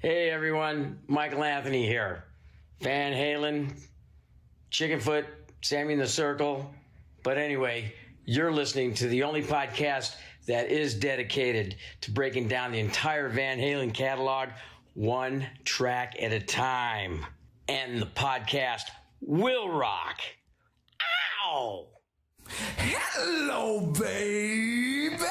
Hey everyone, Michael Anthony here. Van Halen, Chickenfoot, Sammy in the Circle. But anyway, you're listening to the only podcast that is dedicated to breaking down the entire Van Halen catalog one track at a time. And the podcast will rock. Ow! Hello, baby!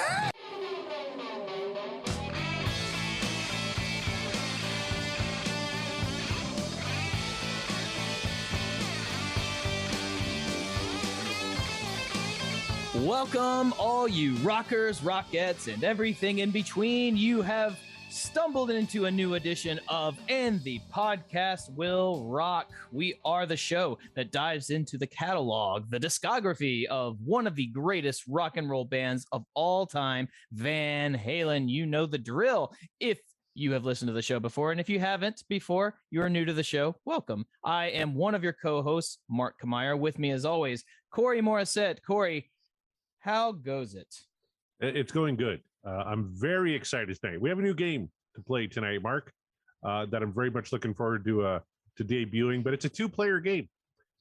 Welcome, all you rockers, rockettes, and everything in between. You have stumbled into a new edition of And the Podcast Will Rock. We are the show that dives into the catalog, the discography of one of the greatest rock and roll bands of all time, Van Halen. You know the drill. If you have listened to the show before, and if you haven't before, you're new to the show, welcome. I am one of your co-hosts, Mark Kamier. With me, as always, Corey Morissette. Corey, how goes it? It's going good. I'm very excited tonight. We have a new game to play tonight, Mark, that I'm very much looking forward to debuting. But it's a two-player game,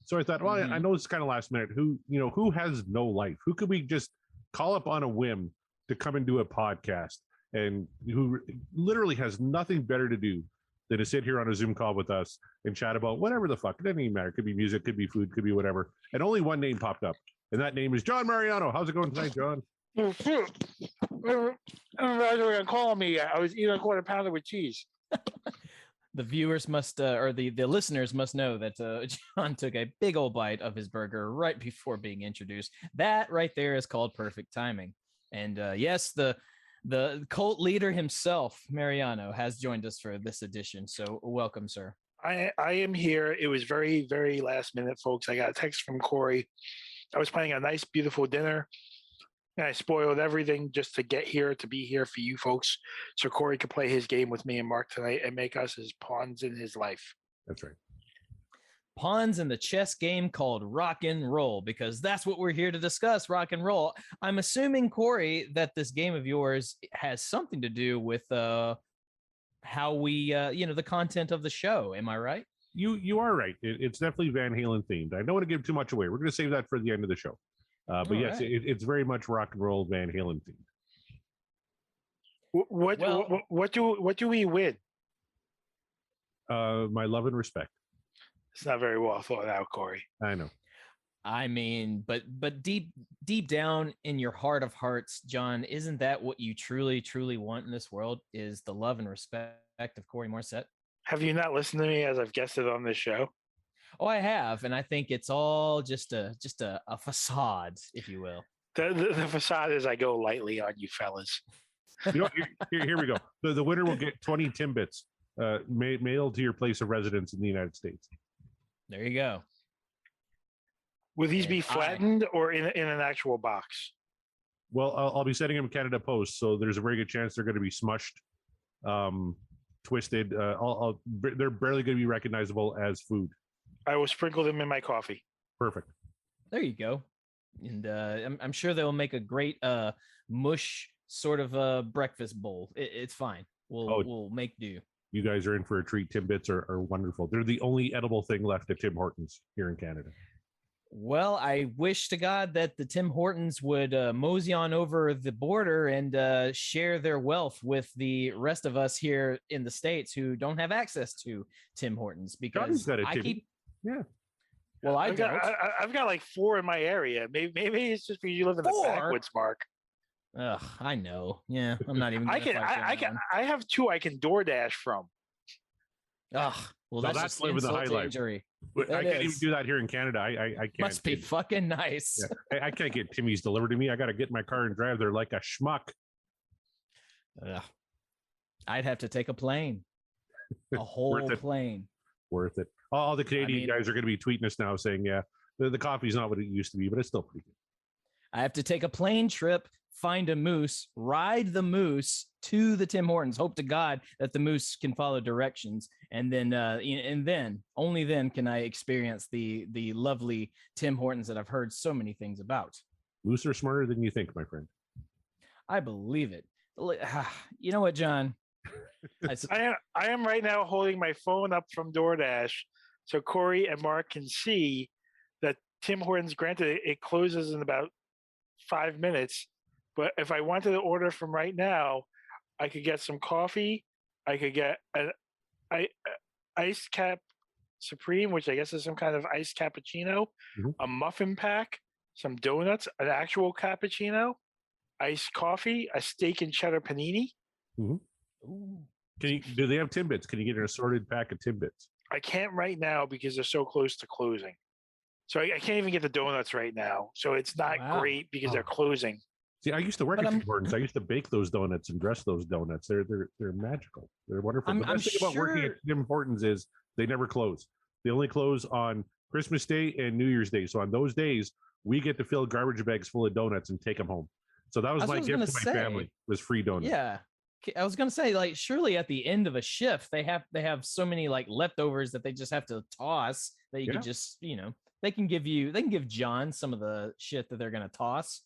so I thought, well, I know it's kind of last minute. Who has no life? Who could we just call up on a whim to come and do a podcast, and who literally has nothing better to do than to sit here on a Zoom call with us and chat about whatever the fuck. It doesn't even matter. It could be music, could be food, could be whatever. And only one name popped up. And that name is John Mariano. How's it going tonight, John? Everybody's gonna call me. I was eating a quarter pounder with cheese. The viewers must, or the listeners must know that John took a big old bite of his burger right before being introduced. That right there is called perfect timing. And yes, the cult leader himself, Mariano, has joined us for this edition. So welcome, sir. I am here. It was very, very last minute, folks. I got a text from Corey. I was planning a nice, beautiful dinner, and I spoiled everything just to get here, to be here for you folks, so Corey could play his game with me and Mark tonight and make us his pawns in his life. That's right. Pawns in the chess game called rock and roll, because that's what we're here to discuss, rock and roll. I'm assuming, Corey, that this game of yours has something to do with how we, the content of the show. Am I right? You are right. It's definitely Van Halen themed. I don't want to give too much away. We're going to save that for the end of the show. But yes, right. It's very much rock and roll Van Halen themed. What do we win? My love and respect. It's not very well thought out, Corey. I know. I mean, but deep down in your heart of hearts, John, isn't that what you truly, truly want in this world? Is the love and respect of Corey Morissette? Have you not listened to me as I've guested on this show? Oh, I have, and I think it's all just a facade, if you will. The facade is I go lightly on you fellas. Here we go. The winner will get 20 Timbits mailed to your place of residence in the United States. There you go. Will these be flattened or in an actual box? Well, I'll be sending them Canada Post, so there's a very good chance they're going to be smushed, twisted. They're barely going to be recognizable as food. I will sprinkle them in my coffee. Perfect. There you go. And I'm sure they'll make a great mush sort of breakfast bowl. It's fine. We'll make do. You guys are in for a treat. Timbits are wonderful. They're the only edible thing left at Tim Hortons here in Canada. Well, I wish to God that the Tim Hortons would mosey on over the border and share their wealth with the rest of us here in the States who don't have access to Tim Hortons, because yeah. Well, I've got like 4 in my area. Maybe it's just because you live in the backwoods, Mark. Ugh, I know. Yeah, I'm not even. I have 2 I can DoorDash from. Ugh. Well, that's living the high life. I can't even do that here in Canada. I can't. Must be fucking nice. Yeah. I can't get Timmy's delivered to me. I got to get in my car and drive there like a schmuck. I'd have to take a plane, a whole plane. Worth it. All the Canadian guys are going to be tweeting us now saying, yeah, the coffee's not what it used to be, but it's still pretty good. I have to take a plane trip, find a moose, ride the moose to the Tim Hortons, hope to God that the moose can follow directions, and then only then can I experience the lovely Tim Hortons that I've heard so many things about. Moose are smarter than you think, my friend. I believe it. You know what, John? I am right now holding my phone up from DoorDash so Corey and Mark can see that Tim Hortons, granted, it closes in about 5 minutes. But if I wanted to order from right now, I could get some coffee. I could get an ice cap supreme, which I guess is some kind of iced cappuccino, a muffin pack, some donuts, an actual cappuccino, iced coffee, a steak and cheddar panini. Do they have Timbits? Can you get an assorted pack of Timbits? I can't right now because they're so close to closing. So I can't even get the donuts right now. So it's not great because they're closing. See, I used to work at Tim Hortons. I used to bake those donuts and dress those donuts. They're magical. They're wonderful. The best thing about working at Tim Hortons is they never close. They only close on Christmas Day and New Year's Day. So on those days, we get to fill garbage bags full of donuts and take them home. So that was my gift to my family, was free donuts. Yeah. I was gonna say, like, surely at the end of a shift, they have so many like leftovers that they just have to toss that you could just, they can give John some of the shit that they're gonna toss.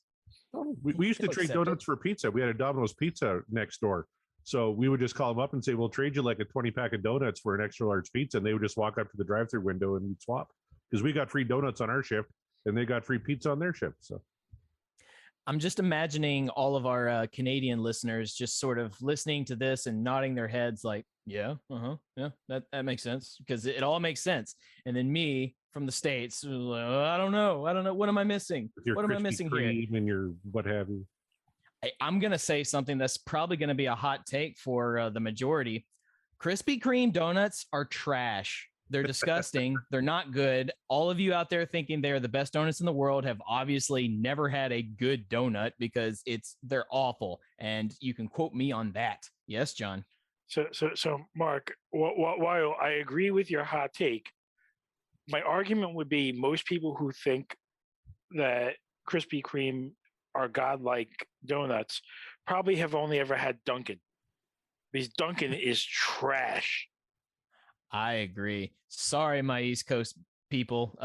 We used to trade donuts for pizza. We had a Domino's pizza next door. So we would just call them up and say, we'll trade you like a 20-pack of donuts for an extra large pizza. And they would just walk up to the drive-through window and we'd swap. Because we got free donuts on our shift and they got free pizza on their shift. So I'm just imagining all of our Canadian listeners just sort of listening to this and nodding their heads like, yeah, that makes sense, because it all makes sense. And then me from the States, I don't know. What am I missing? What am I missing here? And your what have you. I'm going to say something that's probably going to be a hot take for the majority. Krispy Kreme donuts are trash. They're disgusting. They're not good. All of you out there thinking they're the best donuts in the world have obviously never had a good donut, because they're awful. And you can quote me on that. Yes, John. So Mark, while I agree with your hot take, my argument would be most people who think that Krispy Kreme are godlike donuts probably have only ever had Dunkin', because Dunkin' is trash. I agree. Sorry, my East Coast people,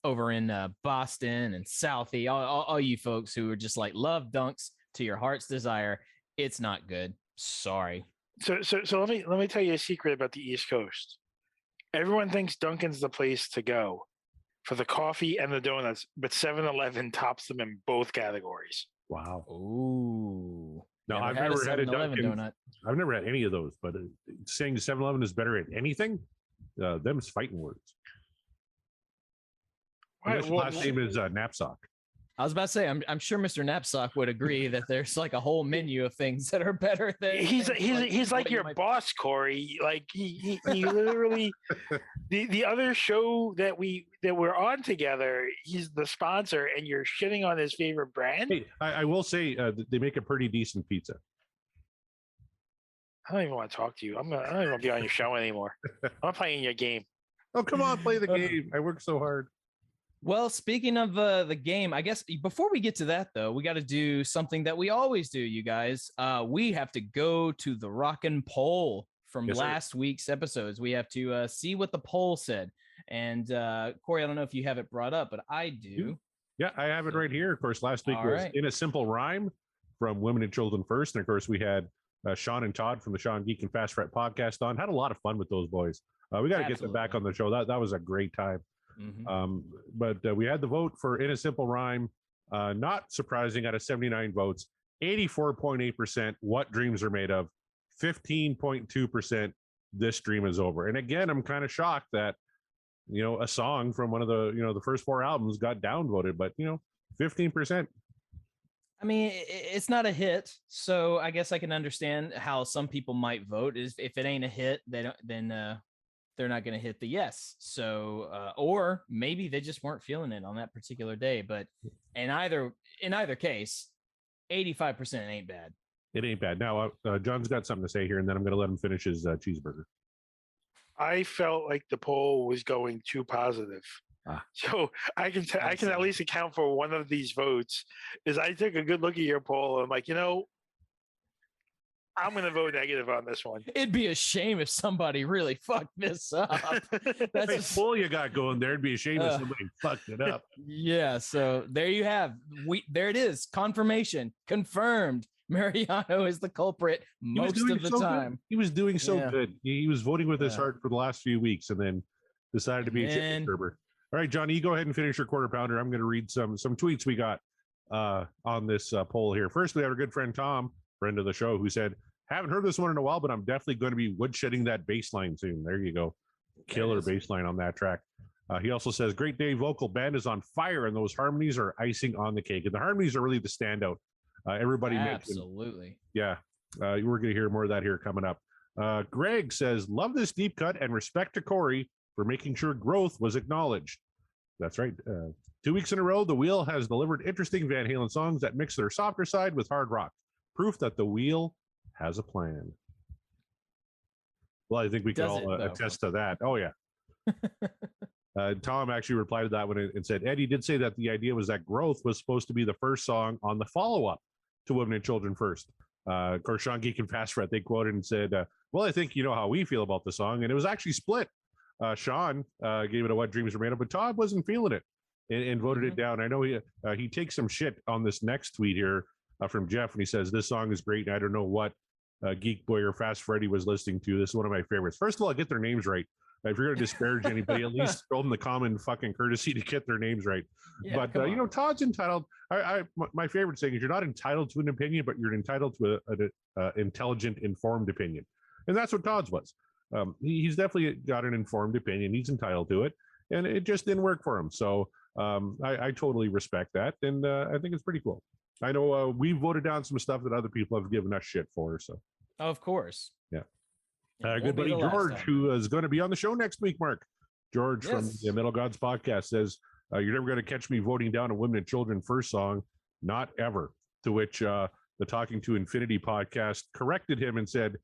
over in Boston and Southie, all you folks who are just like love dunks to your heart's desire. It's not good. Sorry. So let me tell you a secret about the East Coast. Everyone thinks Dunkin's the place to go for the coffee and the donuts, but 7-Eleven tops them in both categories. Wow. Ooh. No, I've never had a Dunkin' donut. I've never had any of those, but saying 7-Eleven is better at anything, them's fighting words. Last name is Knapsack. I was about to say, I'm sure Mr. Knapsack would agree that there's like a whole menu of things that are better than. He's like your boss, Corey. Like he literally, the other show that we're on together, he's the sponsor, and you're shitting on his favorite brand. Hey, I will say they make a pretty decent pizza. I don't even want to talk to you. I don't even want to be on your show anymore. I'm playing your game. Oh, come on, play the game. I work so hard. Well, speaking of the game, I guess before we get to that, though, we got to do something that we always do, you guys. We have to go to the Rockin' Poll from last week's episodes. We have to see what the poll said. And Corey, I don't know if you have it brought up, but I do. Yeah, I have it right here. Of course, last week was In a Simple Rhyme from Women and Children First. And of course, we had Sean and Todd from the Sean Geek and Fast Fret podcast on. Had a lot of fun with those boys. We got to get them back on the show. That was a great time. Mm-hmm. But we had the vote for In a Simple Rhyme. Not surprising, out of 79 votes, 84.8% What Dreams Are Made Of, 15.2% This Dream Is Over. And again, I'm kind of shocked that a song from one of the the first 4 albums got downvoted, but 15%. I mean, it's not a hit, so I guess I can understand how some people might vote. Is if it ain't a hit, they're not going to hit the yes. So, or maybe they just weren't feeling it on that particular day. But in either case, 85% ain't bad. It ain't bad. Now, John's got something to say here, and then I'm going to let him finish his cheeseburger. I felt like the poll was going too positive. So I can at least account for one of these votes. Is I took a good look at your poll. And I'm like, I'm going to vote negative on this one. It'd be a shame if somebody really fucked this up. That's a poll you got going there. It'd be a shame if somebody fucked it up. Yeah. So there you have. There it is. Confirmation. Confirmed. Mariano is the culprit most of the time. He was doing so good. He was voting with his Yeah. heart for the last few weeks, and then decided to be a chicken gerber. All right, Johnny, you go ahead and finish your quarter pounder. I'm going to read some tweets we got on this poll here. First, we have our good friend Tom, friend of the show, who said, "Haven't heard this one in a while, but I'm definitely going to be woodshedding that bass line soon." There you go, killer bass line on that track. He also says, "Great day, vocal band is on fire, and those harmonies are icing on the cake." And the harmonies are really the standout. Everybody absolutely. Yeah, we're going to hear more of that here coming up. Greg says, "Love this deep cut and respect to Corey for making sure growth was acknowledged." That's right. 2 weeks in a row, the Wheel has delivered interesting Van Halen songs that mix their softer side with hard rock. Proof that the Wheel has a plan. Well, I think we can all attest to that. Oh, yeah. Tom actually replied to that one and said, "Eddie did say that the idea was that Growth was supposed to be the first song on the follow-up to Women and Children First." Of course, Sean Geek and Fast Fred, they quoted and said, "Well, I think you know how we feel about the song." And it was actually split. Sean gave it a What Dreams Are Made Of, but Todd wasn't feeling it and voted it down. I know he takes some shit on this next tweet here from Jeff, and he says, "This song is great, and I don't know what Geek Boy or Fast Freddy was listening to. This is one of my favorites." First of all, get their names right. If you're going to disparage anybody, at least show them the common fucking courtesy to get their names right. Yeah, but Todd's entitled. My favorite saying is, you're not entitled to an opinion, but you're entitled to an intelligent, informed opinion, and that's what Todd's was. He's definitely got an informed opinion. He's entitled to it, and it just didn't work for him. So I totally respect that, and I think it's pretty cool. I know we voted down some stuff that other people have given us shit for. So of course, yeah. Good buddy George, who is going to be on the show next week, Mark. George from the Metal Gods podcast says, "You're never going to catch me voting down a Women and Children First song, not ever." To which the Talking to Infinity podcast corrected him and said,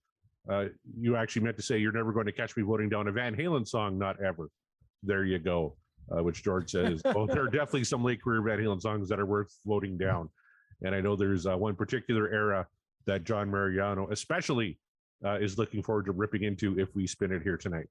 "You actually meant to say you're never going to catch me voting down a Van Halen song, not ever." There you go. Which George says, "Well, there are definitely some late career Van Halen songs that are worth voting down." And I know there's one particular era that John Mariano especially is looking forward to ripping into if we spin it here tonight.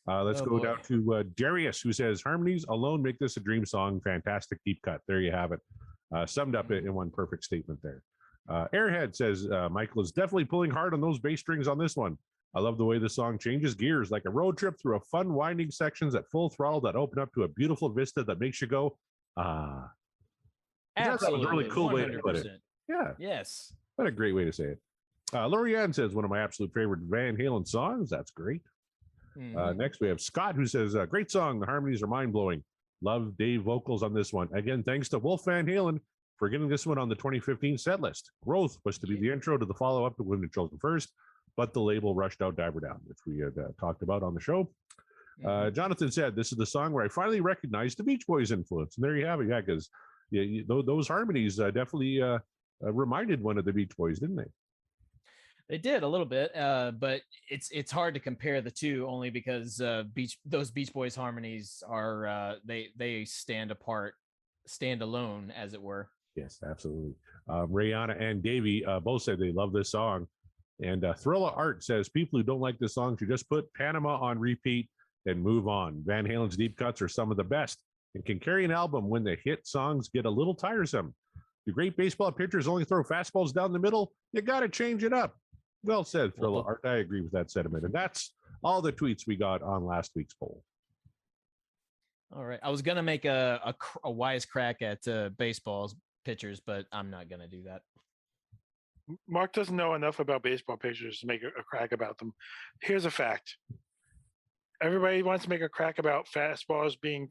Let's go down to Darius, who says, "Harmonies alone make this a dream song. Fantastic deep cut." There you have it. Summed up in one perfect statement there. Airhead says, "Michael is definitely pulling hard on those bass strings on this one. I love the way the song changes gears like a road trip through a fun winding sections at full throttle that open up to a beautiful vista that makes you go, ah." Absolutely. That's a really cool 100%. Way to put it. Yeah. Yes. What a great way to say it. Lorianne says, "One of my absolute favorite Van Halen songs." That's great. Next, we have Scott, who says, "Great song. The harmonies are mind-blowing. Love Dave vocals on this one. Again, thanks to Wolf Van Halen for getting this one on the 2015 set list. Growth was to be the intro to the follow-up to Women and Children First, but the label rushed out Diver Down," which we had talked about on the show. Jonathan said, "This is the song where I finally recognized the Beach Boys influence." And there you have it. Yeah, because those harmonies definitely reminded one of the Beach Boys, didn't they? They did a little bit, but it's hard to compare the two only because those Beach Boys harmonies are they stand alone, as it were. Yes, absolutely. Rihanna and Davey both said they love this song, and Thrilla Art says, "People who don't like this song should just put Panama on repeat and move on. Van Halen's deep cuts are some of the best and can carry an album when the hit songs get a little tiresome. The great baseball pitchers only throw fastballs down the middle. You got to change it up." Well said, Thrilla Art. I agree with that sentiment. And that's all the tweets we got on last week's poll. All right. I was going to make a wise crack at baseball's pitchers, but I'm not going to do that. Mark doesn't know enough about baseball pitchers to make a crack about them. Here's a fact. Everybody wants to make a crack about fastballs being,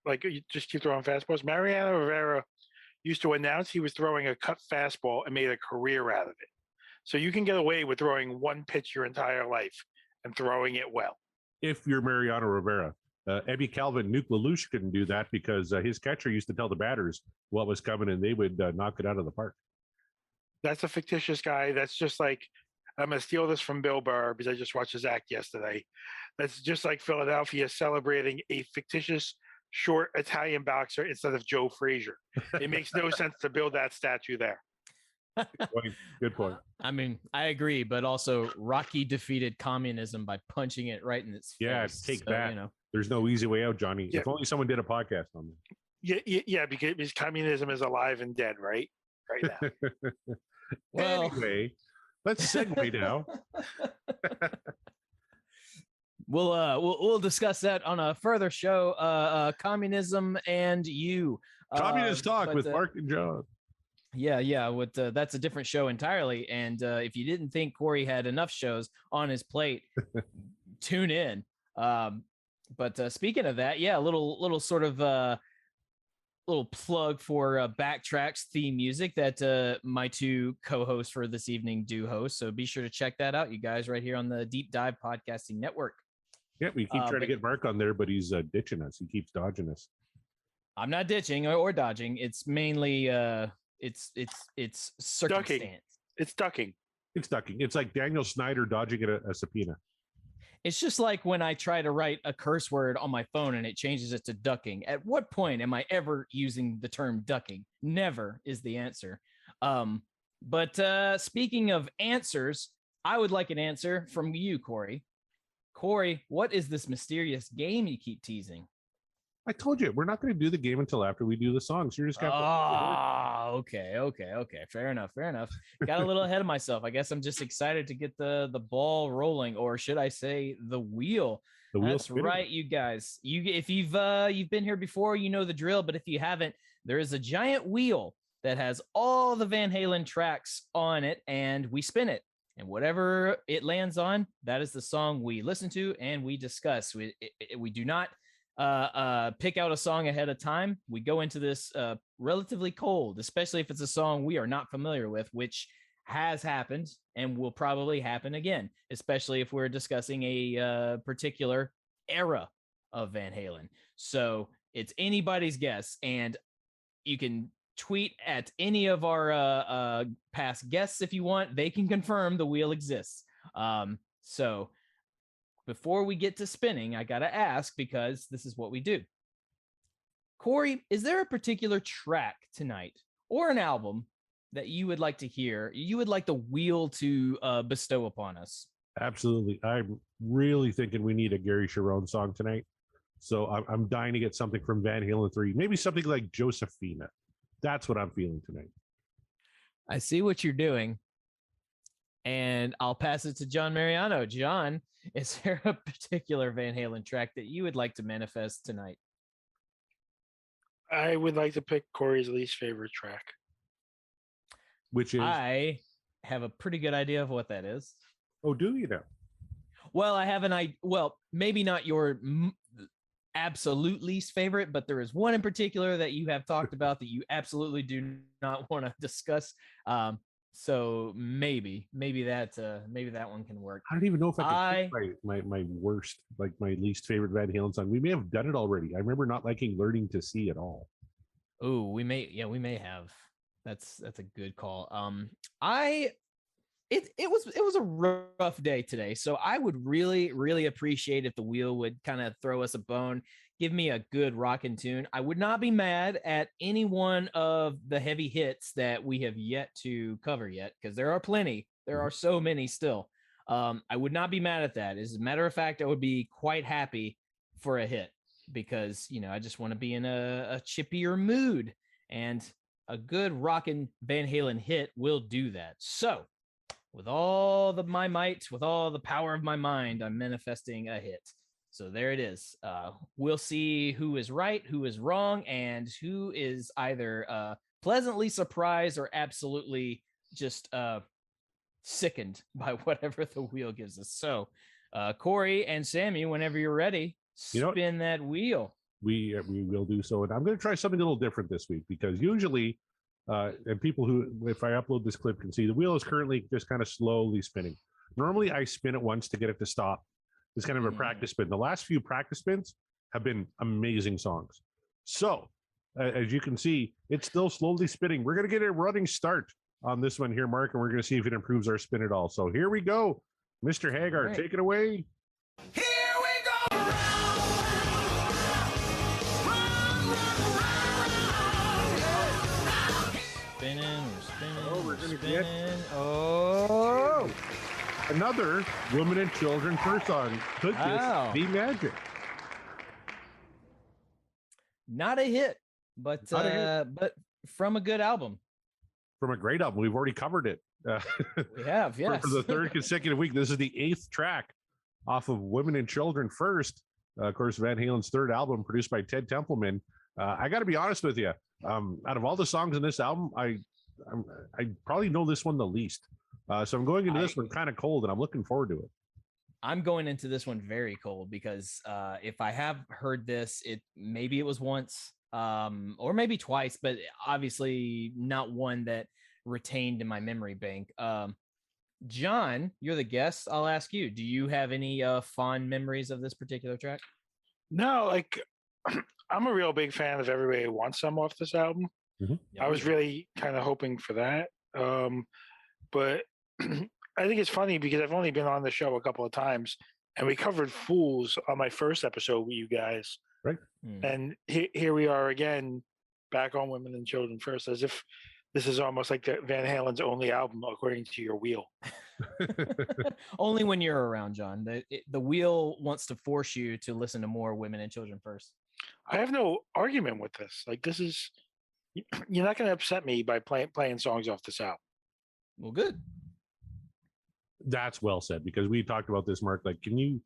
like you just keep throwing fastballs. Mariano Rivera used to announce he was throwing a cut fastball and made a career out of it. So you can get away with throwing one pitch your entire life and throwing it well. If you're Mariano Rivera, Ebby Calvin, Nuke Lelouch couldn't do that because his catcher used to tell the batters what was coming and they would knock it out of the park. That's a fictitious guy. That's just like, I'm going to steal this from Bill Burr because I just watched his act yesterday. That's just like Philadelphia celebrating a fictitious short Italian boxer instead of Joe Frazier. It makes no sense to build that statue there. Good point. I mean, I agree, but also Rocky defeated communism by punching it right in its face. Yeah, take that. There's no easy way out, Johnny. Yeah. If only someone did a podcast on that. Yeah, because communism is alive and dead, right? right now. Well, Anyway, let's segue now. we'll discuss that on a further show. Communism and you. Communist Talk but, with Mark and John. Yeah. That's a different show entirely. And if you didn't think Corey had enough shows on his plate, tune in. But speaking of that, yeah, a little sort of little plug for Backtracks theme music that my two co-hosts for this evening do host. So be sure to check that out, you guys, right here on the Deep Dive Podcasting Network. Yeah, we keep trying to get Mark on there, but he's ditching us. He keeps dodging us. I'm not ditching or dodging. It's mainly it's circumstance. Ducking. It's ducking. It's ducking. It's like Daniel Snyder dodging a subpoena. It's just like when I try to write a curse word on my phone and it changes it to ducking. At what point am I ever using the term ducking? Never is the answer. But speaking of answers, I would like an answer from you, Corey. Corey, what is this mysterious game you keep teasing? I told you, we're not going to do the game until after we do the songs. You're just going to. Okay. Fair enough. Got a little ahead of myself. I guess I'm just excited to get the ball rolling, or should I say the wheel? That's spinning. Right, you guys. If you've been here before, you know the drill. But if you haven't, there is a giant wheel that has all the Van Halen tracks on it, and we spin it. And whatever it lands on, that is the song we listen to and we discuss. We do not pick out a song ahead of time. We go into this relatively cold, especially if it's a song we are not familiar with, which has happened and will probably happen again, especially if we're discussing a particular era of Van Halen. So it's anybody's guess, and you can tweet at any of our past guests if you want. They can confirm the wheel exists. So before we get to spinning, I got to ask, because this is what we do. Corey, is there a particular track tonight or an album that you would like to hear, you would like the wheel to bestow upon us? Absolutely. I'm really thinking we need a Gary Cherone song tonight. So I'm dying to get something from Van Halen 3, maybe something like Josephina. That's what I'm feeling tonight. I see what you're doing. And I'll pass it to John Mariano. John, is there a particular Van Halen track that you would like to manifest tonight? I would like to pick Corey's least favorite track. Which is? I have a pretty good idea of what that is. Oh, do you know? Well, I have an idea. Well, maybe not your absolute least favorite, but there is one in particular that you have talked about that you absolutely do not want to discuss. So maybe that one can work. I don't even know if I can pick my worst, like my least favorite Van Halen song. We may have done it already. I remember not liking Learning to See at all. Oh, we may have. That's a good call. It was a rough day today, so I would really appreciate if the wheel would kind of throw us a bone, give me a good rockin' tune. I would not be mad at any one of the heavy hits that we have yet to cover yet, because there are plenty. There are so many still. I would not be mad at that. As a matter of fact, I would be quite happy for a hit, because I just want to be in a chippier mood, and a good rockin' Van Halen hit will do that. So, with all my might, with all the power of my mind, I'm manifesting a hit. So there it is. We'll see who is right, who is wrong, and who is either pleasantly surprised or absolutely just sickened by whatever the wheel gives us. So, Corey and Sammy, whenever you're ready, spin that wheel. We will do so. And I'm going to try something a little different this week, because usually, and people who, if I upload this clip, can see the wheel is currently just kind of slowly spinning. Normally, I spin it once to get it to stop. It's kind of a practice spin. The last few practice spins have been amazing songs. So, as you can see, it's still slowly spinning. We're going to get a running start on this one here, Mark, and we're going to see if it improves our spin at all. So here we go. Mr. Haggard, take it away. Here we go. Oh, another women and children first song. Could this be magic? Not a hit, but from a good album. from a great album. We've already covered it. We have, yes. For the third consecutive week. This is the 8th track off of Women and Children First. Of course, Van Halen's third album, produced by Ted Templeman. I got to be honest with you. Out of all the songs in this album, I probably know this one the least. So I'm going into this one kind of cold, and I'm looking forward to it. I'm going into this one very cold because if I have heard this, maybe it was once or maybe twice, but obviously not one that retained in my memory bank. John, you're the guest. I'll ask you, do you have any fond memories of this particular track? No, like I'm a real big fan of Everybody Wants Some off this album. I was really kind of hoping for that. But I think it's funny because I've only been on the show a couple of times, and we covered Fools on my first episode with you guys. Right. And here we are again, back on Women and Children First, as if this is almost like the Van Halen's only album, according to your wheel. Only when you're around, John. The wheel wants to force you to listen to more Women and Children First. I have no argument with this. Like, this is, you're not going to upset me by playing songs off this album. Well, good. That's well said, because we talked about this, Mark. Like, can you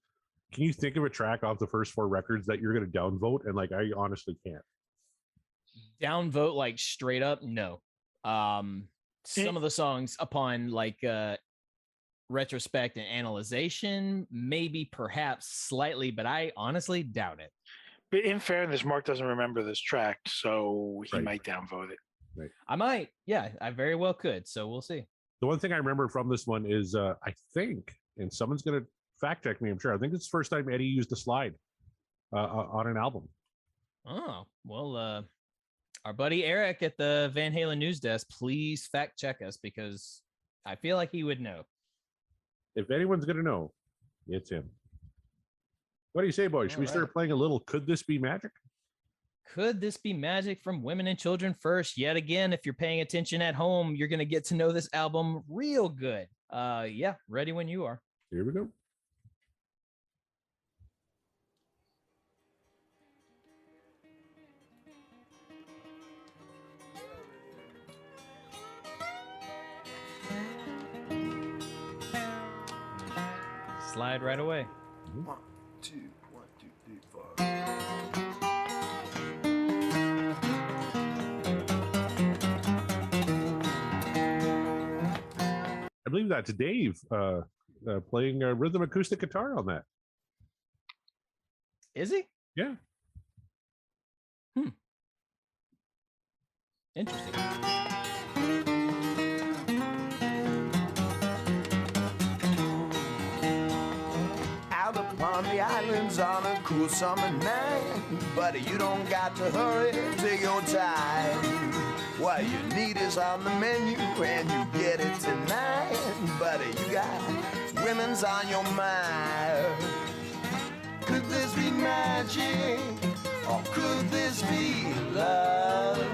think of a track off the first 4 records that you're going to downvote? And like, I honestly can't. Downvote, like straight up, no. Some of the songs upon like retrospect and analyzation, maybe perhaps slightly, but I honestly doubt it. But in fairness, Mark doesn't remember this track, so he might downvote it. Right. I might. Yeah, I very well could. So we'll see. The one thing I remember from this one is I think, and someone's going to fact check me, I'm sure, I think it's the first time Eddie used a slide on an album. Oh, well, our buddy Eric at the Van Halen news desk, please fact check us, because I feel like he would know. If anyone's going to know, it's him. What do you say, boys? Should we start playing a little Could This Be Magic? Could This Be Magic from Women and Children First? Yet again, if you're paying attention at home, you're going to get to know this album real good. Yeah, ready when you are. Here we go. Slide right away. 1, 2, 1, 2, 3, 4. I believe that's Dave playing rhythm acoustic guitar on that. Is he? Yeah. Interesting. Out upon the islands on a cool summer night, buddy, you don't got to hurry, take your time. What you need is on the menu, and you get it tonight, buddy. You got women's on your mind. Could this be magic, or could this be love?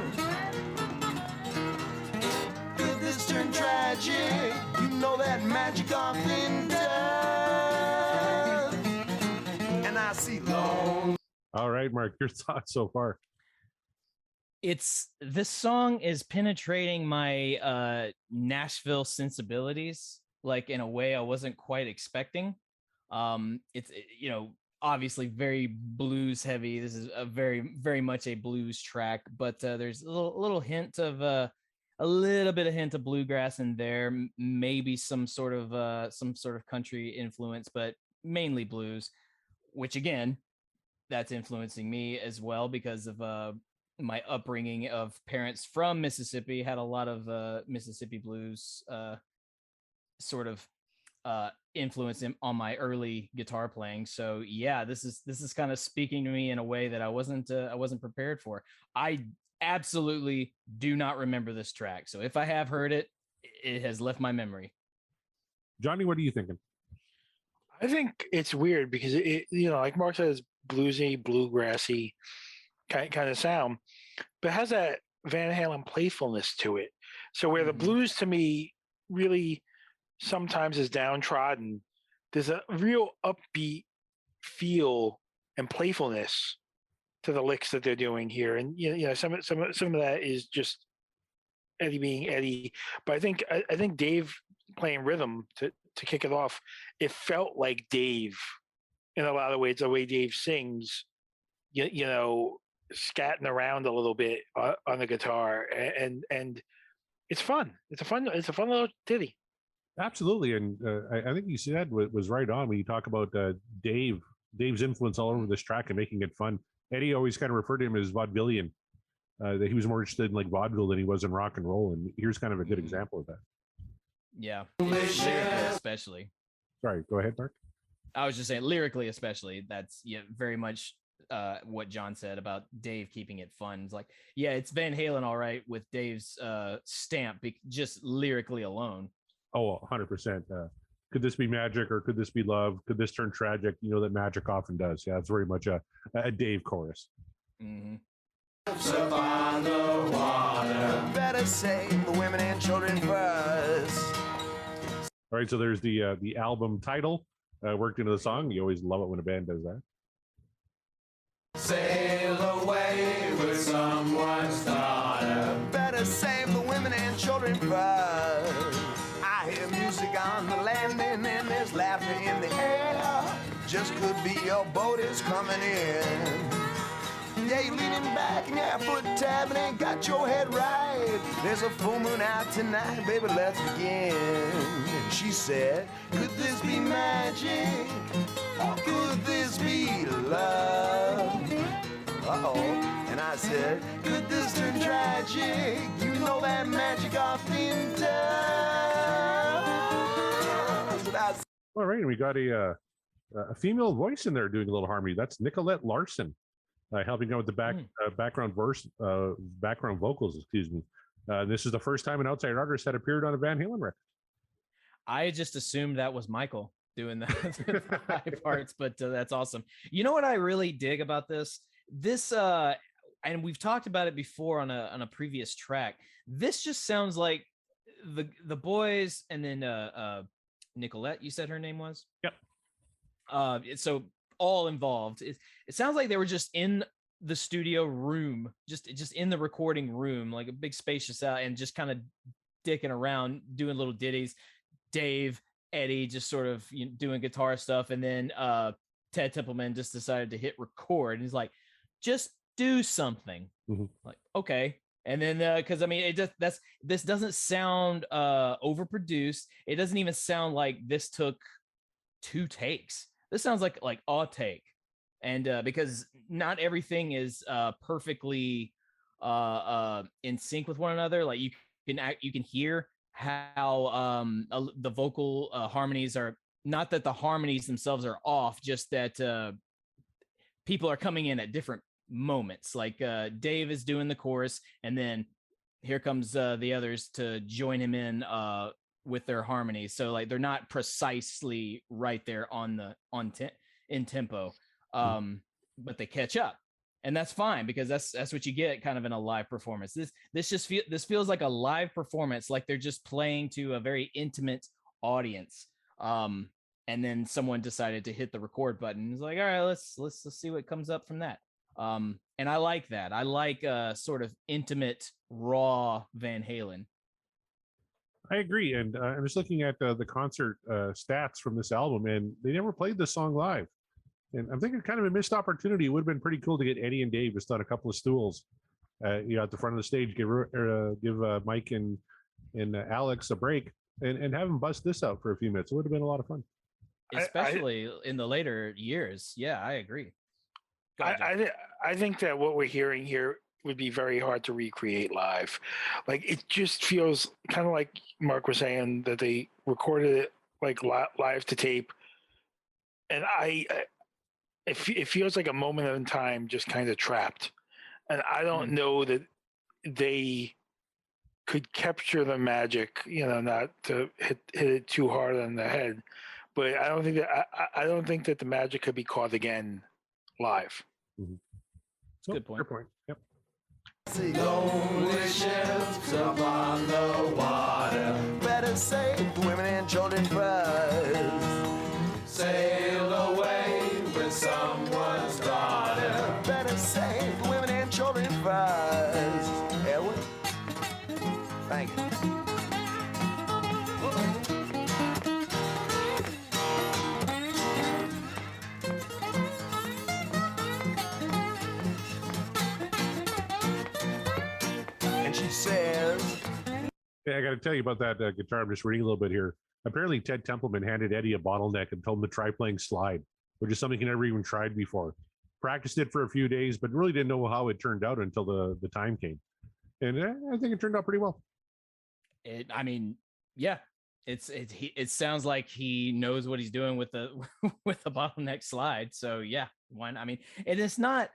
Could this turn tragic? You know that magic often does. And I see long. All right, Mark, your thoughts so far? This song is penetrating my Nashville sensibilities, like in a way I wasn't quite expecting. It's obviously very blues heavy. This is a very much a blues track, but there's a little hint of a little bit of hint of bluegrass in there, maybe some sort of country influence, but mainly blues, which again, that's influencing me as well because of my upbringing of parents from Mississippi. Had a lot of Mississippi blues sort of influence on my early guitar playing. So yeah, this is kind of speaking to me in a way that I wasn't prepared for. I absolutely do not remember this track. So if I have heard it, it has left my memory. Johnny, what are you thinking? I think it's weird because it like Mark says, bluesy, bluegrassy kind of sound, but it has that Van Halen playfulness to it. So where the blues to me really sometimes is downtrodden, there's a real upbeat feel and playfulness to the licks that they're doing here, and some of that is just Eddie being Eddie. But I think Dave playing rhythm to kick it off, it felt like Dave in a lot of ways. The way Dave sings, you know, scatting around a little bit on the guitar, and it's fun. It's a fun little ditty. Absolutely, and I think you said was right on when you talk about Dave's influence all over this track and making it fun. Eddie always kind of referred to him as vaudevillian, that he was more interested in like vaudeville than he was in rock and roll, and here's kind of a good example of that. Yeah, lyrically especially. Sorry, go ahead, Mark. I was just saying lyrically especially. That's very much what John said about Dave keeping it fun. It's like, yeah, it's Van Halen, all right, with Dave's stamp, just lyrically alone. Oh, 100%. Could this be magic or could this be love? Could this turn tragic? You know that magic often does. Yeah, it's very much a Dave chorus. Mm-hmm. Upon the water. Better save the women and children first. All right, so there's the album title worked into the song. You always love it when a band does that. Sail away with someone's daughter. Better save the women and children first. I hear music on the landing and there's laughter in the air. Just could be your boat is coming in. Yeah, you're leaning back and your foot tapping ain't got your head right. There's a full moon out tonight, baby, let's begin. And she said, could this be magic? Or could this be love? Uh-oh. And I said, could this turn tragic? You know that magic often does. All right, and we got a female voice in there doing a little harmony. That's Nicolette Larson, helping out with the background vocals. Excuse me. This is the first time an outside artist had appeared on a Van Halen record. I just assumed that was Michael doing the high parts, but that's awesome. You know what I really dig about this, and we've talked about it before on a previous track. This just sounds like the boys, and then Nicolette, you said her name was? Yep. So all involved. It sounds like they were just in the studio room, just in the recording room, like a big spacious out, and just kind of dicking around, doing little ditties. Dave, Eddie just sort of doing guitar stuff, and then Ted Templeman just decided to hit record, and he's like, just do something. Mm-hmm. Like, okay. And then because I mean, this doesn't sound overproduced. It doesn't even sound like this took 2 takes. This sounds like a take. And because not everything is perfectly in sync with one another. Like you can hear how the vocal harmonies are, not that the harmonies themselves are off, just that people are coming in at different moments. Like Dave is doing the chorus, and then here comes the others to join him in with their harmonies. So like they're not precisely right there in tempo, but they catch up. And that's fine, because that's what you get kind of in a live performance. This feels like a live performance, like they're just playing to a very intimate audience. And then someone decided to hit the record button. It's like, all right, let's see what comes up from that. And I like that. I like sort of intimate, raw Van Halen. I agree. And I was looking at the concert stats from this album, and they never played this song live. And I'm thinking kind of a missed opportunity. It would have been pretty cool to get Eddie and Dave just on a couple of stools, at the front of the stage, give Mike and Alex a break, and have them bust this out for a few minutes. It would have been a lot of fun. Especially in the later years. Yeah, I agree. I think that what we're hearing here would be very hard to recreate live. Like, it just feels kind of like Mark was saying, that they recorded it like live to tape. And it feels like a moment in time just kind of trapped. And I don't know that they could capture the magic, not to hit it too hard on the head. But I don't think that the magic could be caught again live. Mm-hmm. Good point. Good point. Yep. Lonely ships upon the water. Better save the women and children first. Sail away with someone's daughter. Better save the women and children first. Edward? says. Yeah, I got to tell you about that guitar. I'm just reading a little bit here. Apparently, Ted Templeman handed Eddie a bottleneck and told him to try playing slide, which is something he never even tried before. Practiced it for a few days, but really didn't know how it turned out until the time came. And I think it turned out pretty well. I mean, yeah, it sounds like he knows what he's doing with the with the bottleneck slide. So yeah, I mean, and it's not.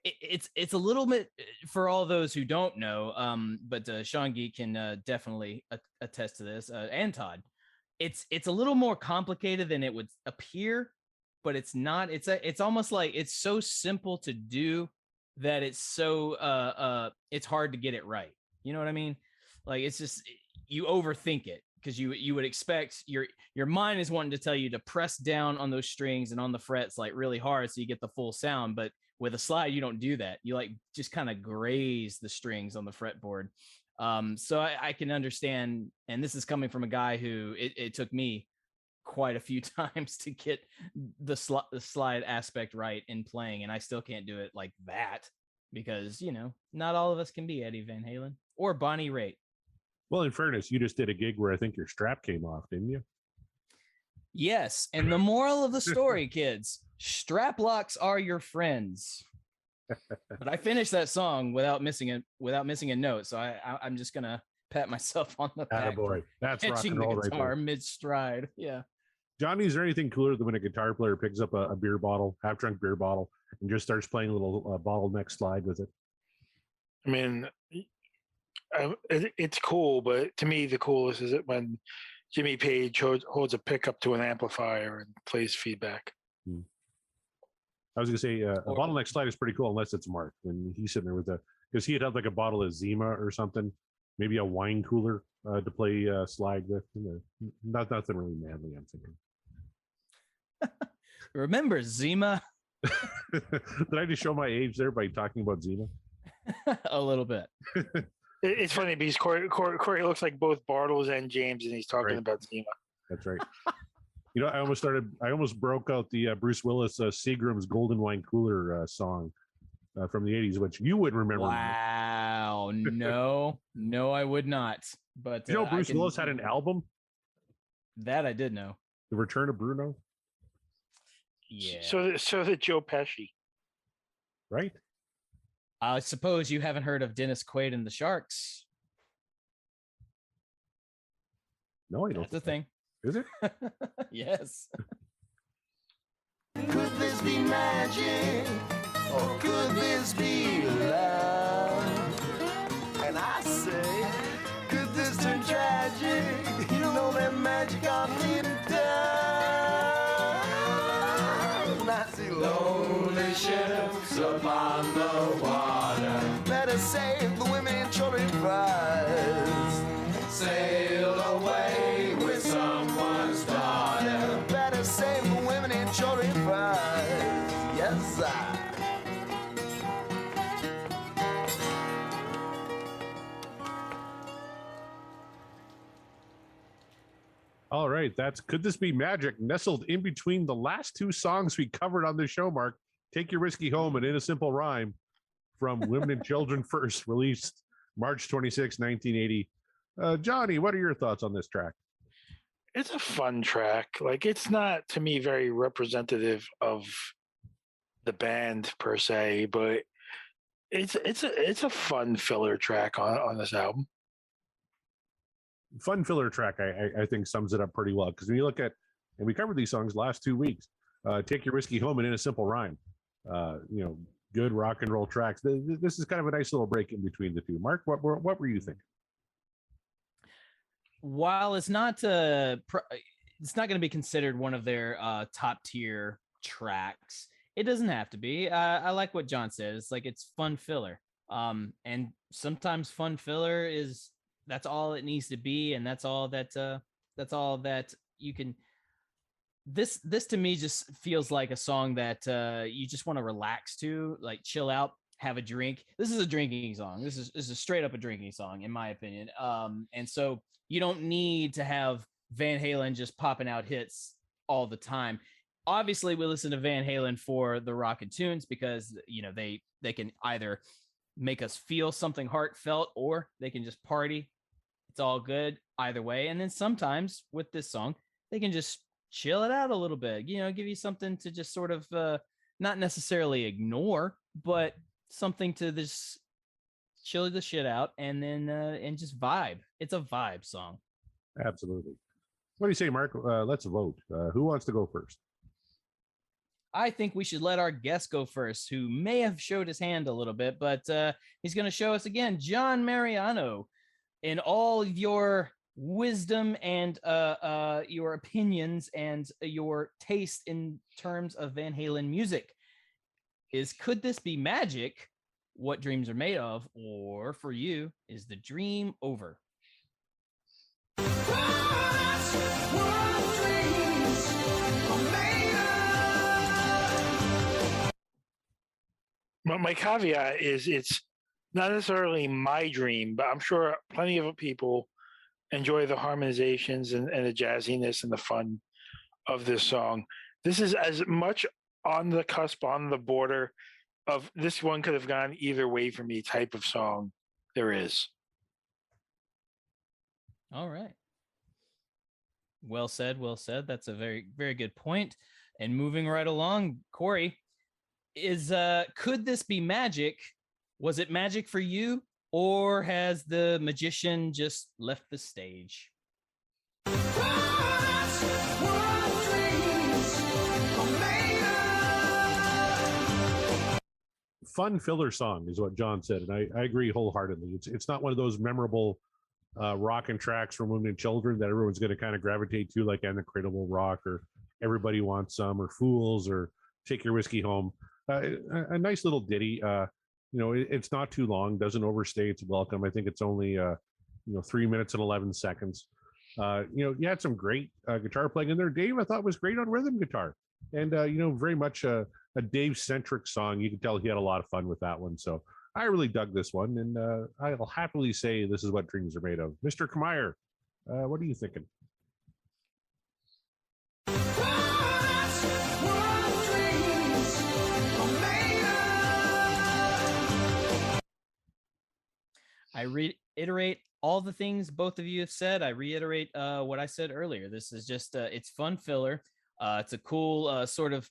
It's a little bit for all those who don't know, but Sean Geek can definitely attest to this, and Todd. It's a little more complicated than it would appear, but it's not. It's almost like it's so simple to do that it's so it's hard to get it right. You know what I mean? Like it's just you overthink it because you would expect your mind is wanting to tell you to press down on those strings and on the frets like really hard so you get the full sound, but with a slide you don't do that. You like just kind of graze the strings on the fretboard. So I can understand, and this is coming from a guy who it took me quite a few times to get the slide aspect right in playing, and I still can't do it like that because not all of us can be Eddie Van Halen or Bonnie Raitt. Well, in fairness, you just did a gig where I think your strap came off, didn't you? Yes, and the moral of the story, kids, strap locks are your friends. But I finished that song without missing a note, so I'm just gonna pat myself on the back. Attaboy. That's rock catching and the roll right guitar there. mid stride. Yeah. Johnny, is there anything cooler than when a guitar player picks up a beer bottle, half-drunk beer bottle, and just starts playing a little bottleneck slide with it? I mean, it's cool, but to me, the coolest is it when Jimmy Page holds a pickup to an amplifier and plays feedback. I was going to say a bottleneck slide is pretty cool unless it's Mark when he's sitting there with because he'd have like a bottle of Zima or something, maybe a wine cooler to play slide with. Nothing really manly, I'm thinking. Remember Zima? Did I just show my age there by talking about Zima? A little bit. It's funny because Corey looks like both Bartles and James, and he's talking about Zima. That's right. I almost broke out the Bruce Willis Seagram's Golden Wine Cooler song from the 80s, which you would remember. Wow. No, I would not. But Bruce Willis had an album? That I did know. The Return of Bruno? Yeah. So did Joe Pesci. Right? I suppose you haven't heard of Dennis Quaid and the Sharks. No, I don't. That's the thing. Is it? Yes. Could this be magic? Or could this be love? And I say, could this turn tragic? You know that magic on me down. I see lonely ships upon the water. Better save the women and children first. Sail away with someone's daughter. Better save the women and children first. Yes, sir. All right, that's Could This Be Magic, nestled in between the last two songs we covered on this show, Mark. Take Your Whiskey Home and In a Simple Rhyme from Women and Children First, released March 26, 1980. Johnny, what are your thoughts on this track? It's a fun track. Like, it's not, to me, very representative of the band per se, but it's a fun filler track on this album. Fun filler track, I think, sums it up pretty well. Because when you look at, and we covered these songs last 2 weeks, Take Your Whiskey Home and In a Simple Rhyme, good rock and roll tracks. This is kind of a nice little break in between the two. Mark, what were you thinking? While it's not going to be considered one of their top tier tracks, it doesn't have to be. I like what John said. It's like it's fun filler, and sometimes fun filler that's all it needs to be, and that's all that you can. This to me just feels like a song that you just want to relax to, like chill out, have a drink. This is a drinking song. This is straight up a drinking song, in my opinion. And so you don't need to have Van Halen just popping out hits all the time. Obviously, we listen to Van Halen for the rockin' tunes because they can either make us feel something heartfelt, or they can just party. It's all good either way. And then sometimes with this song, they can just chill it out a little bit, give you something to just sort of not necessarily ignore, but something to just chill the shit out and then and just vibe. It's a vibe song. Absolutely. What do you say, Mark? Let's vote. Who wants to go first? I think we should let our guest go first, who may have showed his hand a little bit, but he's going to show us again. John Mariano, in all of your wisdom and your opinions and your taste in terms of Van Halen music, could this be magic? What dreams are made of? Or for you, is the dream over? My caveat is it's not necessarily my dream, but I'm sure plenty of people enjoy the harmonizations and the jazziness and the fun of this song. This is as much on the cusp, on the border of this one could have gone either way for me type of song there is. All right. Well said. Well said. That's a very, very good point. And moving right along, Corey, could this be magic? Was it magic for you, or has the magician just left the stage? Fun filler song is what John said, and I agree wholeheartedly. It's not one of those memorable rock and tracks from women and children that everyone's going to kind of gravitate to, like "And the Incredible Rock" or "Everybody Wants Some" or "Fools" or "Take Your Whiskey Home." A nice little ditty. It's not too long, doesn't overstay its welcome. I think it's only 3 minutes and 11 seconds. You had some great guitar playing in there. Dave, I thought, was great on rhythm guitar, and very much a Dave centric song. You could tell he had a lot of fun with that one. So I really dug this one, and I'll happily say this is what dreams are made of. Mr. Kmeyer, what are you thinking? I reiterate all the things both of you have said. I reiterate what I said earlier. This is just it's fun filler. It's a cool sort of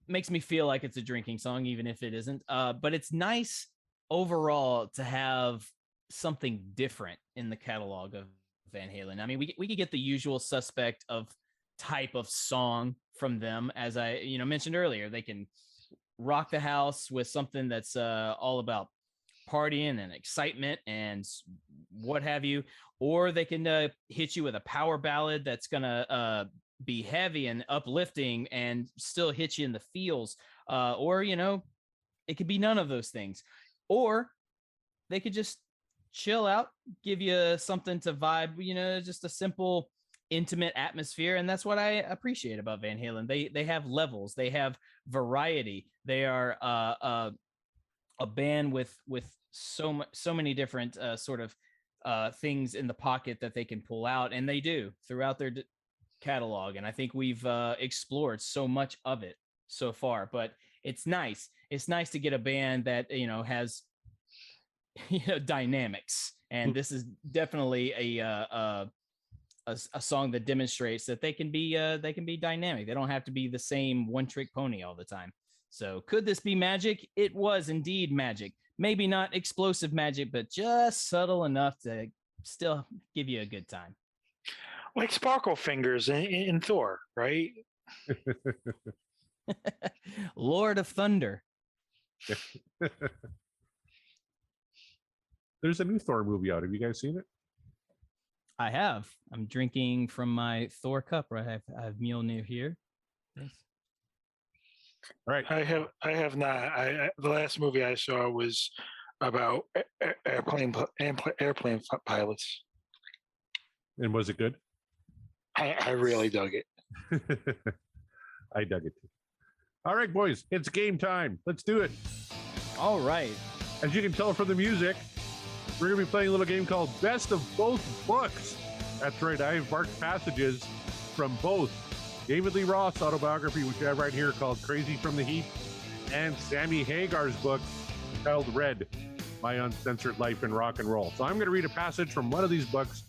makes me feel like it's a drinking song, even if it isn't. But it's nice overall to have something different in the catalog of Van Halen. I mean, we could get the usual suspect of type of song from them, as I mentioned earlier. They can rock the house with something that's all about partying and excitement and what have you, or they can hit you with a power ballad that's gonna be heavy and uplifting and still hit you in the feels, or it could be none of those things, or they could just chill out, give you something to vibe, just a simple intimate atmosphere. And that's what I appreciate about Van Halen. They have levels, they have variety, they are a band with so many different sort of things in the pocket that they can pull out, and they do throughout their catalog. And I think we've explored so much of it so far. But it's nice to get a band that has dynamics, and this is definitely a song that demonstrates that they can be dynamic. They don't have to be the same one trick pony all the time. So could this be magic? It was indeed magic. Maybe not explosive magic, but just subtle enough to still give you a good time. Like Sparkle Fingers in Thor, right? Lord of Thunder. There's a new Thor movie out. Have you guys seen it? I have. I'm drinking from my Thor cup. Right, I have Mjolnir here. Yes. All right. I have not. The last movie I saw was about airplane pilots. And was it good? I really dug it. I dug it too. All right, boys, it's game time. Let's do it. All right. As you can tell from the music, we're going to be playing a little game called Best of Both Books. That's right. I have marked passages from both David Lee Roth's autobiography, which I have right here, called Crazy from the Heat, and Sammy Hagar's book entitled Red. My Uncensored Life in Rock and Roll. So I'm going to read a passage from one of these books.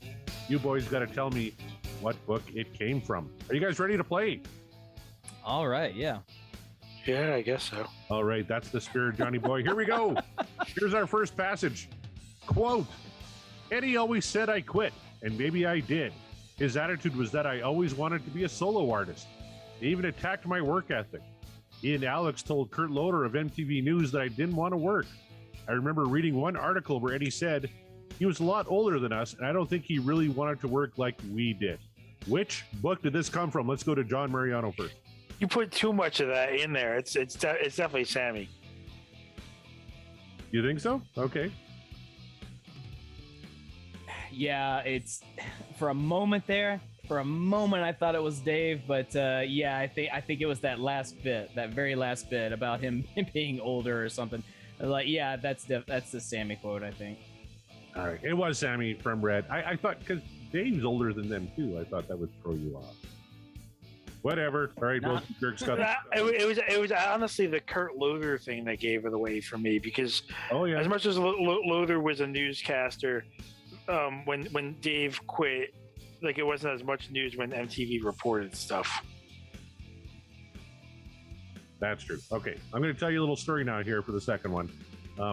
You boys got to tell me what book it came from. Are you guys ready to play? All right, yeah. Yeah, I guess so. All right, that's the spirit, Johnny boy. Here we go. Here's our first passage. Quote, Eddie always said I quit, and maybe I did. His attitude was that I always wanted to be a solo artist. He even attacked my work ethic. He and Alex told Kurt Loder of MTV News that I didn't want to work. I remember reading one article where Eddie said he was a lot older than us, and I don't think he really wanted to work like we did. Which book did this come from? Let's go to John Mariano first. You put too much of that in there. It's definitely Sammy. You think so? Okay. Yeah, it's for a moment I thought it was Dave, but yeah, I think it was that very last bit about him being older or something. Like, yeah, that's the Sammy quote, I think. All right, it was Sammy from Red. I thought because Dave's older than them too. I thought that would throw you off. Whatever. All right, both jerks got it was honestly the Kurt Loder thing that gave it away for me because as much as Loder was a newscaster, when Dave quit, like it wasn't as much news when MTV reported stuff. That's true. Okay, I'm going to tell you a little story now here for the second one.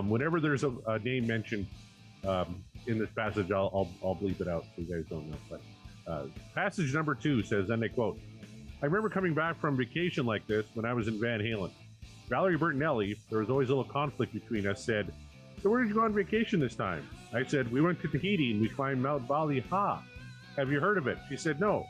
Whenever there's a name mentioned in this passage, I'll bleep it out so you guys don't know. But passage number 2 says, and I quote, I remember coming back from vacation like this when I was in Van Halen. Valerie Bertinelli, there was always a little conflict between us, said, so where did you go on vacation this time? I said, we went to Tahiti and we climbed Mount Bali Ha. Have you heard of it? She said, no.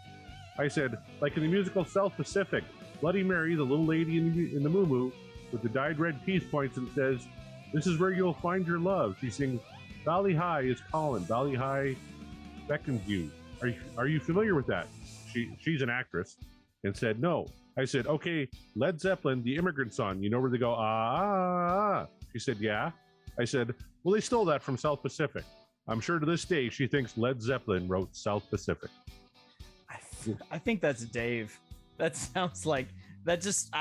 I said, like in the musical South Pacific, Bloody Mary, the little lady in the moo-moo with the dyed red peace points and says, this is where you'll find your love. She sings, Bali High is calling. Bali High beckons you. Are you familiar with that? She's an actress and said, no. I said, okay, Led Zeppelin, the immigrant song, you know where they go, ah. She said, yeah. I said, well, they stole that from South Pacific. I'm sure to this day she thinks Led Zeppelin wrote South Pacific. I think that's Dave. That sounds like that. Just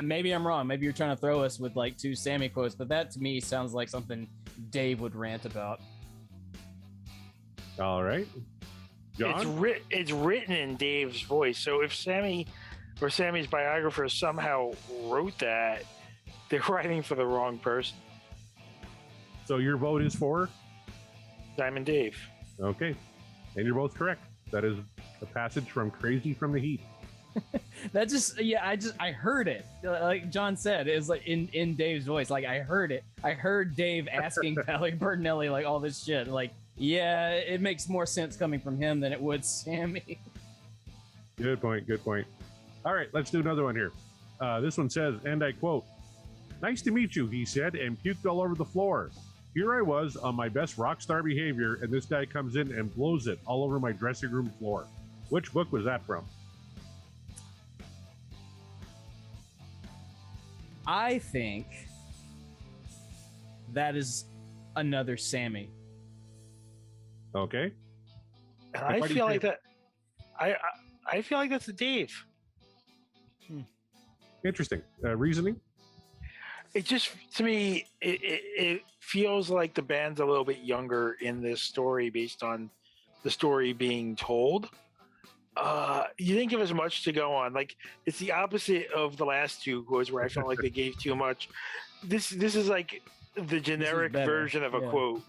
maybe I'm wrong. Maybe you're trying to throw us with like 2 Sammy quotes, but that to me sounds like something Dave would rant about. All right, John? It's written in Dave's voice. So if Sammy or Sammy's biographer somehow wrote that, they're writing for the wrong person. So your vote is for Diamond Dave. Okay, and you're both correct. That is a passage from Crazy from the Heat. That just, yeah, I heard it. Like John said, it was like in Dave's voice. Like I heard it. I heard Dave asking Valerie Bertinelli like all this shit. Like, yeah, it makes more sense coming from him than it would Sammy. Good point. All right, let's do another one here. This one says, and I quote, nice to meet you, he said, and puked all over the floor. Here I was on my best rock star behavior, and this guy comes in and blows it all over my dressing room floor. Which book was that from? I think that is another Sammy. Okay. And I feel like that. I feel like that's a Dave. Interesting. Reasoning? It just, to me, it feels like the band's a little bit younger in this story based on the story being told. You didn't give us much to go on. Like, it's the opposite of the last 2 quotes where I felt like they gave too much. This is like the generic version of a quote.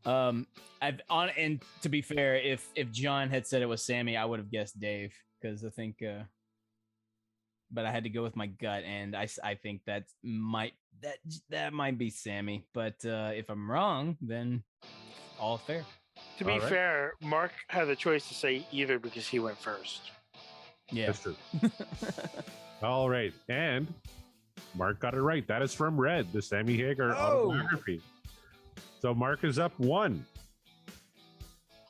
And to be fair, if John had said it was Sammy, I would have guessed Dave because I think. But I had to go with my gut, and I think that might be Sammy. But if I'm wrong, then all fair. To be fair, Mark had the choice to say either because he went first. Yeah, that's true. All right, and Mark got it right. That is from Red, the Sammy Hagar autobiography. So Mark is up 1.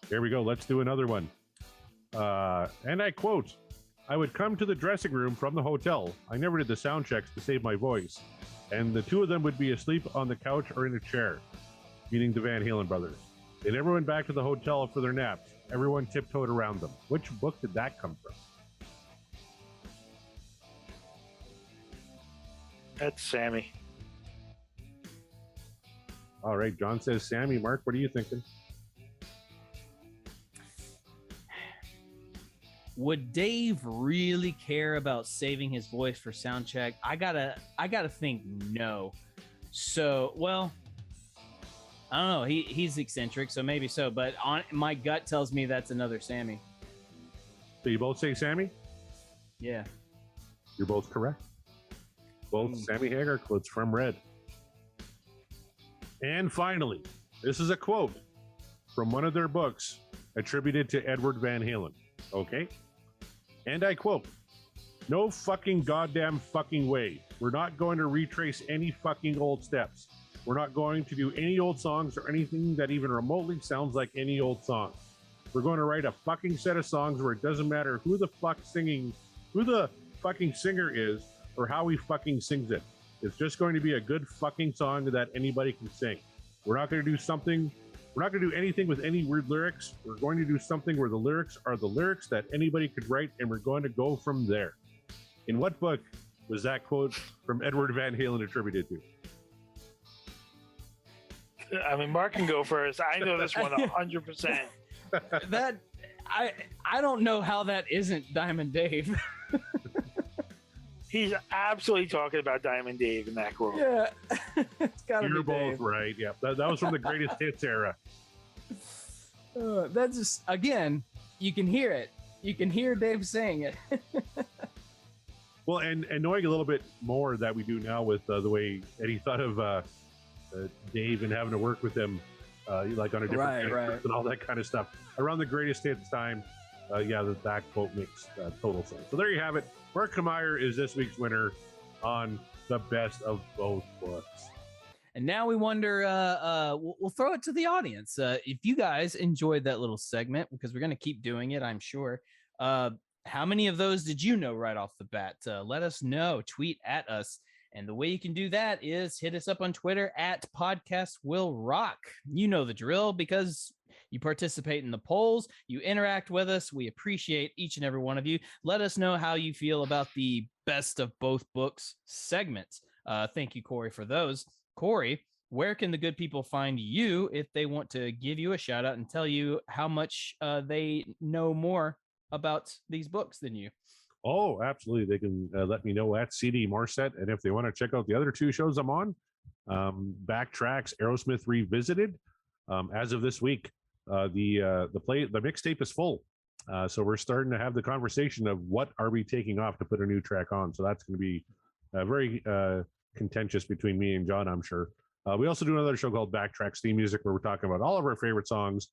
Here we go. Let's do another one. And I quote, I would come to the dressing room from the hotel. I never did the sound checks to save my voice. And the 2 of them would be asleep on the couch or in a chair, meaning the Van Halen brothers. They never went back to the hotel for their naps. Everyone tiptoed around them. Which book did that come from? That's Sammy. All right. John says Sammy. Mark, what are you thinking? Would Dave really care about saving his voice for sound check? I gotta think no. So, well, I don't know. He's eccentric, so maybe so. But my gut tells me that's another Sammy. So you both say Sammy? Yeah. You're both correct. Both Sammy Hagar quotes from Red. And finally, this is a quote from one of their books attributed to Edward Van Halen. Okay? And I quote, "No fucking goddamn fucking way. We're not going to retrace any fucking old steps. We're not going to do any old songs or anything that even remotely sounds like any old song. We're going to write a fucking set of songs where it doesn't matter who the fucking singer is or how he fucking sings it. It's just going to be a good fucking song that anybody can sing. We're not going to do anything with any weird lyrics. We're going to do something where the lyrics are the lyrics that anybody could write, and we're going to go from there." In what book was that quote from Edward Van Halen attributed to? I mean, Mark can go first. I know this one 100%. That I don't know how that isn't Diamond Dave. He's absolutely talking about Diamond Dave in that quote. Yeah, it's gotta You're be both Dave. right. Yeah, that was from the greatest hits era. That's just, again, you can hear it. You can hear Dave saying it. Well, and knowing a little bit more that we do now with the way Eddie thought of Dave and having to work with him, like on a different Right. and all that kind of stuff around the greatest hits time. That quote makes total sense. So there you have it. Mark Kmeyer is this week's winner on the best of both books. And now we wonder, we'll throw it to the audience. If you guys enjoyed that little segment, because we're going to keep doing it, I'm sure. How many of those did you know right off the bat? Let us know. Tweet at us. And the way you can do that is hit us up on Twitter at Podcast Will Rock. You know the drill because you participate in the polls. You interact with us. We appreciate each and every one of you. Let us know how you feel about the best of both books segments. Thank you, Corey, for those. Corey, where can the good people find you if they want to give you a shout out and tell you how much they know more about these books than you? Oh, absolutely. They can let me know at CD Morset. And if they want to check out the other two shows I'm on, Backtracks, Aerosmith Revisited. As of this week, the mixtape is full. So we're starting to have the conversation of what are we taking off to put a new track on. So that's going to be very contentious between me and John, I'm sure. We also do another show called Backtracks Theme Music, where we're talking about all of our favorite songs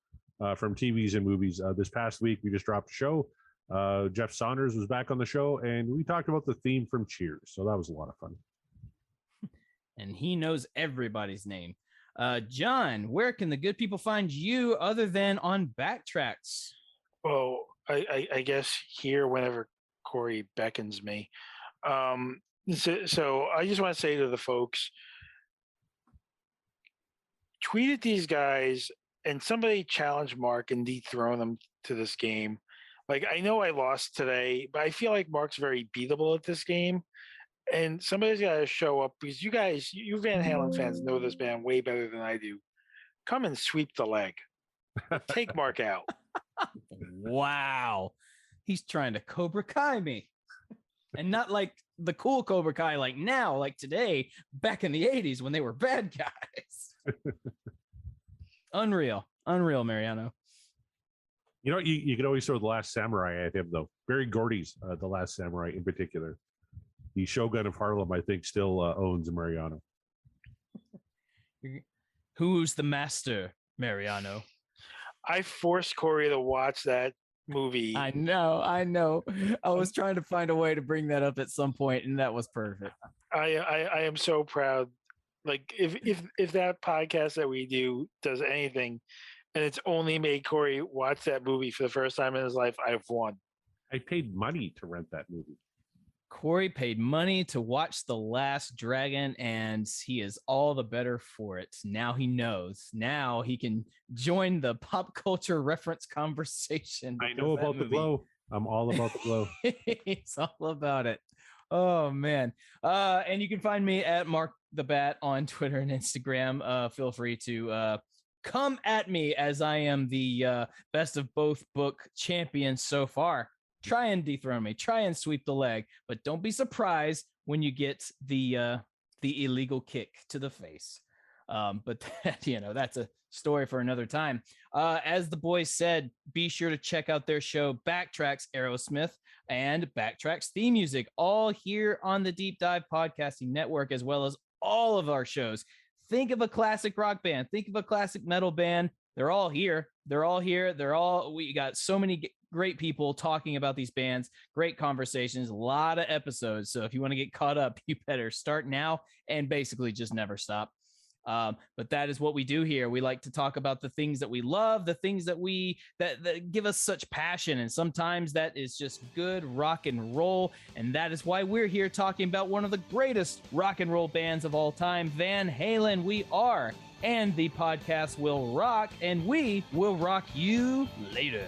from TVs and movies. This past week, we just dropped a show. Jeff Saunders was back on the show, and we talked about the theme from Cheers. So that was a lot of fun. And he knows everybody's name. John, where can the good people find you other than on Backtracks? Well, I guess here whenever Corey beckons me. So I just want to say to the folks, tweet at these guys and somebody challenge Mark and dethrone him to this game. Like, I know I lost today, but I feel like Mark's very beatable at this game. And somebody's got to show up because you guys, you Van Halen fans know this band way better than I do. Come and sweep the leg. Take Mark out. Wow. He's trying to Cobra Kai me. And not like the cool Cobra Kai like now, like today, back in the 80s when they were bad guys. Unreal, Mariano. You know, you could always throw The Last Samurai at him, though. Barry Gordy's The Last Samurai in particular. The Shogun of Harlem, I think, still owns Mariano. Who's the master, Mariano? I forced Corey to watch that movie. I know. I was trying to find a way to bring that up at some point, and that was perfect. I am so proud. Like, if that podcast that we do does anything, and it's only made Corey watch that movie for the first time in his life, I've won. I paid money to rent that movie. Corey paid money to watch The Last Dragon, and he is all the better for it. Now he knows. Now he can join the pop culture reference conversation. I know about the glow. I'm all about the glow. It's all about it. Oh, man. And you can find me at Mark the Bat on Twitter and Instagram. Feel free to come at me, as I am the best of both book champion so far. Try and dethrone me. Try and sweep the leg, but don't be surprised when you get the illegal kick to the face. But that's a story for another time. As the boys said, be sure to check out their show Backtracks Aerosmith and Backtracks theme music, all here on the Deep Dive Podcasting Network, as well as all of our shows. Think of a classic rock band. Think of a classic metal band. They're all here. We got so many great people talking about these bands, great conversations, a lot of episodes. So if you want to get caught up, you better start now and basically just never stop. But that is what we do here. We like to talk about the things that we love, the things that that give us such passion. And sometimes that is just good rock and roll. And that is why we're here talking about one of the greatest rock and roll bands of all time, Van Halen. We are. And the podcast will rock, and we will rock you later.